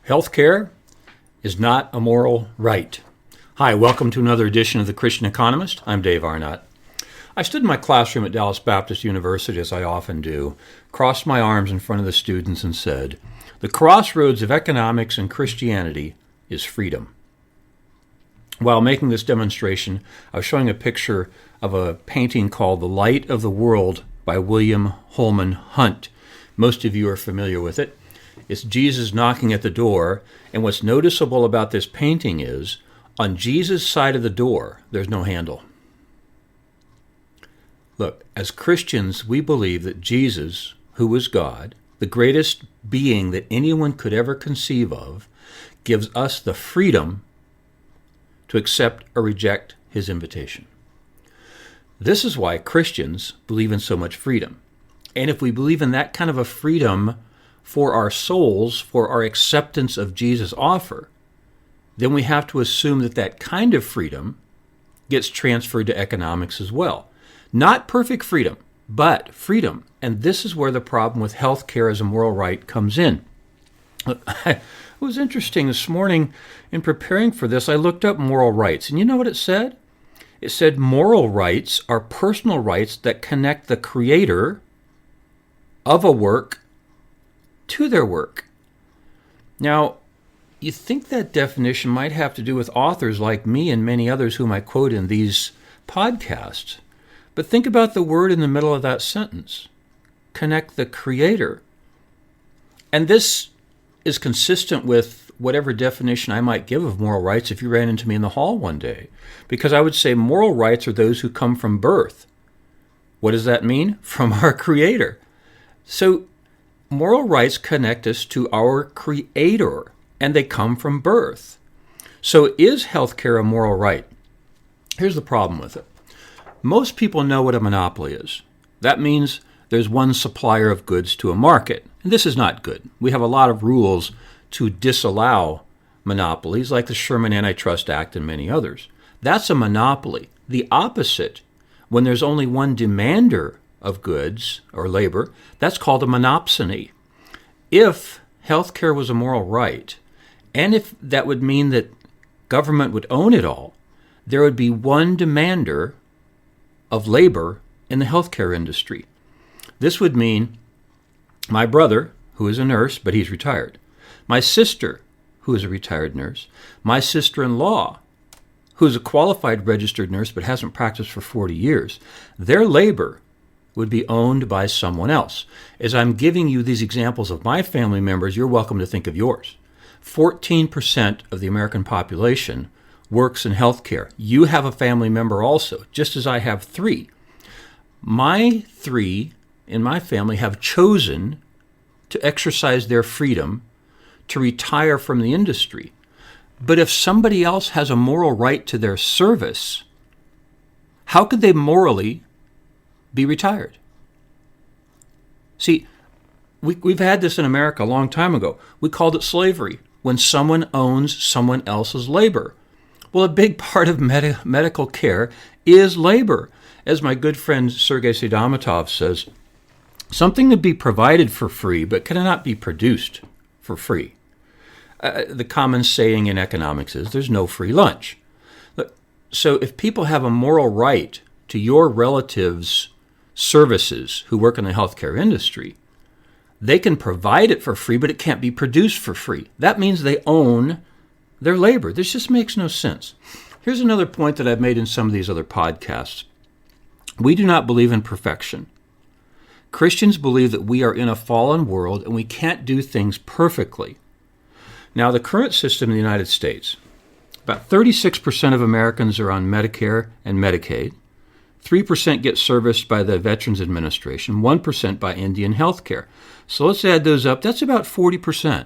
Healthcare is not a moral right. Hi, welcome to another edition of the Christian Economist. I'm Dave Arnott. I stood in my classroom at Dallas Baptist University, as I often do, crossed my arms in front of the students and said, "The crossroads of economics and Christianity is freedom." While making this demonstration, I was showing a picture of a painting called The Light of the World by William Holman Hunt. Most of you are familiar with it. It's Jesus knocking at the door, and what's noticeable about this painting is, on Jesus' side of the door, there's no handle. Look, as Christians, we believe that Jesus, who was God, the greatest being that anyone could ever conceive of, gives us the freedom to accept or reject his invitation. This is why Christians believe in so much freedom. And if we believe in that kind of a freedom for our souls, for our acceptance of Jesus' offer, then we have to assume that that kind of freedom gets transferred to economics as well. Not perfect freedom, but freedom. And this is where the problem with healthcare as a moral right comes in. It was interesting this morning in preparing for this, I looked up moral rights. And you know what it said? It said moral rights are personal rights that connect the creator of a work to their work. Now, you think that definition might have to do with authors like me and many others whom I quote in these podcasts. But think about the word in the middle of that sentence. Connect the creator. And this is consistent with whatever definition I might give of moral rights if you ran into me in the hall one day. Because I would say moral rights are those who come from birth. What does that mean? From our creator. So moral rights connect us to our creator, and they come from birth. So is healthcare a moral right? Here's the problem with it. Most people know what a monopoly is. That means there's one supplier of goods to a market. And this is not good. We have a lot of rules to disallow monopolies, like the Sherman Antitrust Act and many others. That's a monopoly. The opposite, when there's only one demander of goods or labor, that's called a monopsony. If healthcare was a moral right, and if that would mean that government would own it all, there would be one demander of labor in the healthcare industry. This would mean my brother, who is a nurse, but he's retired, my sister, who is a retired nurse, my sister-in-law, who is a qualified registered nurse but hasn't practiced for 40 years, their labor would be owned by someone else. As I'm giving you these examples of my family members, you're welcome to think of yours. 14% of the American population works in healthcare. You have a family member also, just as I have 3. My 3 in my family have chosen to exercise their freedom to retire from the industry. But if somebody else has a moral right to their service, how could they morally be retired? See, we've had this in America a long time ago. We called it slavery, when someone owns someone else's labor. Well, a big part of medical care is labor. As my good friend Sergei Sedamatov says, something to be provided for free, but cannot be produced for free. The common saying in economics is there's no free lunch. So if people have a moral right to your relatives' services who work in the healthcare industry, they can provide it for free, but it can't be produced for free. That means they own their labor. This just makes no sense. Here's another point that I've made in some of these other podcasts. We do not believe in perfection. Christians believe that we are in a fallen world and we can't do things perfectly. Now, the current system in the United States, about 36% of Americans are on Medicare and Medicaid. 3% get serviced by the Veterans Administration, 1% by Indian Health Care. So let's add those up. That's about 40%.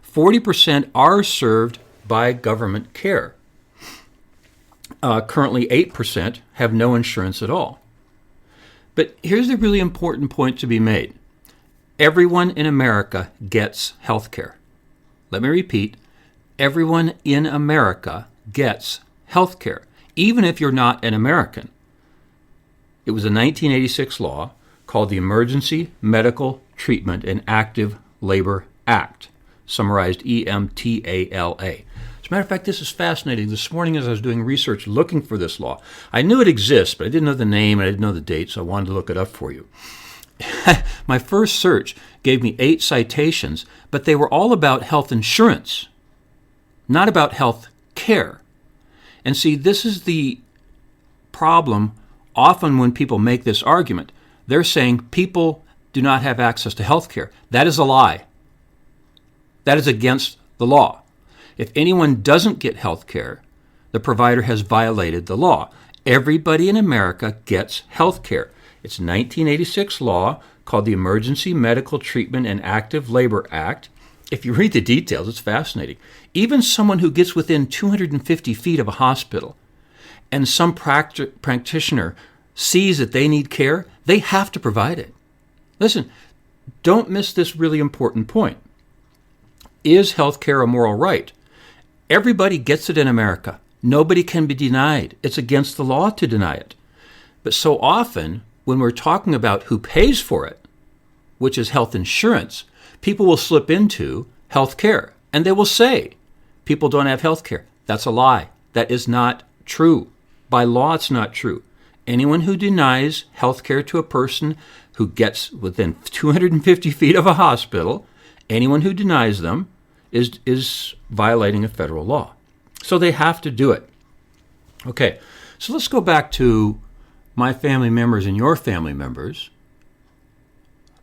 40% are served by government care. Currently, 8% have no insurance at all. But here's the really important point to be made. Everyone in America gets health care. Let me repeat. Everyone in America gets health care, even if you're not an American. It was a 1986 law called the Emergency Medical Treatment and Active Labor Act. summarized EMTALA. As a matter of fact, this is fascinating. This morning as I was doing research looking for this law, I knew it exists, but I didn't know the name and I didn't know the date, so I wanted to look it up for you. My first search gave me 8 citations, but they were all about health insurance, not about health care. And see, this is the problem often when people make this argument. They're saying people do not have access to health care. That is a lie. That is against the law. If anyone doesn't get health care, the provider has violated the law. Everybody in America gets health care. It's a 1986 law called the Emergency Medical Treatment and Active Labor Act. If you read the details, it's fascinating. Even someone who gets within 250 feet of a hospital and some practitioner sees that they need care, they have to provide it. Listen, don't miss this really important point. Is health care a moral right? Everybody gets it in America. Nobody can be denied. It's against the law to deny it. But so often, when we're talking about who pays for it, which is health insurance, people will slip into health care. And they will say, people don't have health care. That's a lie. That is not true. By law, it's not true. Anyone who denies health care to a person who gets within 250 feet of a hospital, anyone who denies them is violating a federal law. So they have to do it. Okay, so let's go back to my family members and your family members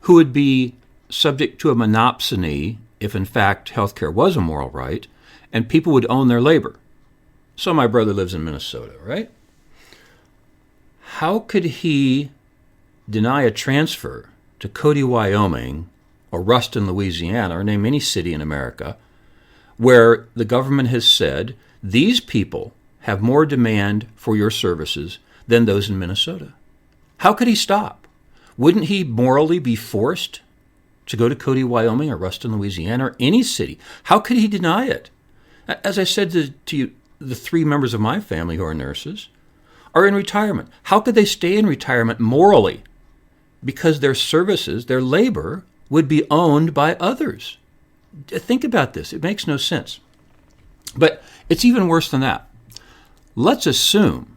who would be subject to a monopsony if in fact healthcare was a moral right, and people would own their labor. So my brother lives in Minnesota, right? How could he deny a transfer to Cody, Wyoming, or Ruston, Louisiana, or name any city in America, where the government has said these people have more demand for your services than those in Minnesota? How could he stop? Wouldn't he morally be forced to go to Cody, Wyoming, or Ruston, Louisiana, or any city? How could he deny it? As I said to you, the 3 members of my family who are nurses are in retirement. How could they stay in retirement morally? Because their services, their labor, would be owned by others. Think about this. It makes no sense. But it's even worse than that. Let's assume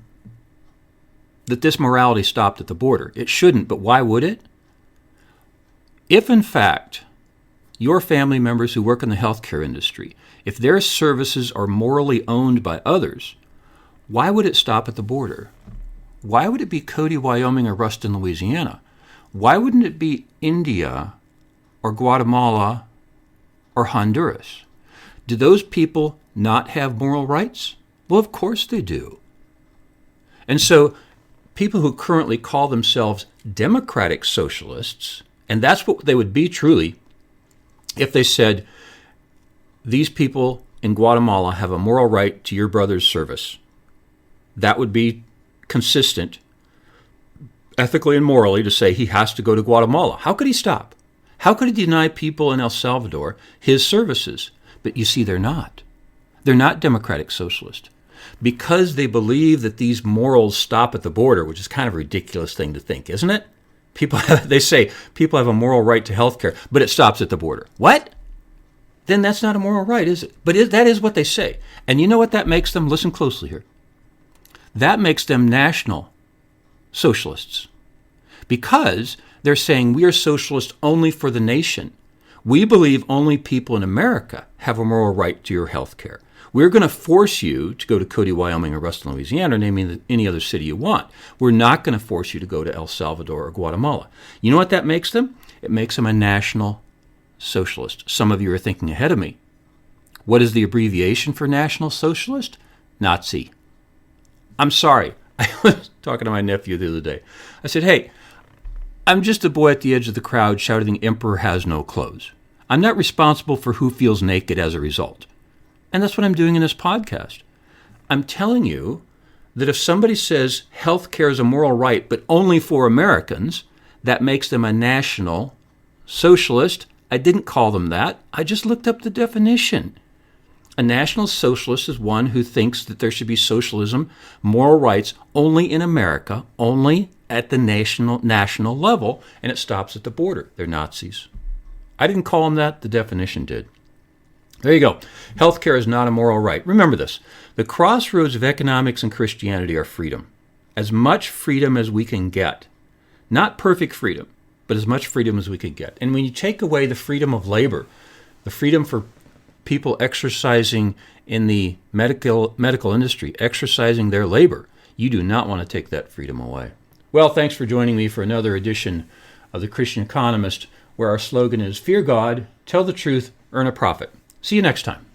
that this morality stopped at the border. It shouldn't, but why would it? If, in fact, your family members who work in the healthcare industry, if their services are morally owned by others, why would it stop at the border? Why would it be Cody, Wyoming, or Ruston, Louisiana? Why wouldn't it be India or Guatemala or Honduras? Do those people not have moral rights? Well, of course they do. And so people who currently call themselves democratic socialists, and that's what they would be truly if they said, these people in Guatemala have a moral right to your brother's service. That would be consistent ethically and morally to say he has to go to Guatemala. How could he stop? How could he deny people in El Salvador his services? But you see, they're not. They're not democratic socialists. Because they believe that these morals stop at the border, which is kind of a ridiculous thing to think, isn't it? They say people have a moral right to health care, but it stops at the border. What? Then that's not a moral right, is it? But that is what they say. And you know what that makes them? Listen closely here. That makes them national socialists. Because they're saying we are socialists only for the nation. We believe only people in America have a moral right to your health care. We're going to force you to go to Cody, Wyoming, or Ruston, Louisiana, or name any other city you want. We're not going to force you to go to El Salvador or Guatemala. You know what that makes them? It makes them a national socialist. Some of you are thinking ahead of me. What is the abbreviation for National Socialist? Nazi. I'm sorry. I was talking to my nephew the other day. I said, hey, I'm just a boy at the edge of the crowd shouting the emperor has no clothes. I'm not responsible for who feels naked as a result. And that's what I'm doing in this podcast. I'm telling you that if somebody says health care is a moral right, but only for Americans, that makes them a national socialist. I didn't call them that. I just looked up the definition. A national socialist is one who thinks that there should be socialism, moral rights, only in America, only at the national level, and it stops at the border. They're Nazis. I didn't call them that. The definition did. There you go. Healthcare is not a moral right. Remember this. The crossroads of economics and Christianity are freedom. As much freedom as we can get. Not perfect freedom, but as much freedom as we could get. And when you take away the freedom of labor, the freedom for people exercising in the medical industry, exercising their labor, you do not want to take that freedom away. Well, thanks for joining me for another edition of the Christian Economist, where our slogan is, fear God, tell the truth, earn a profit. See you next time.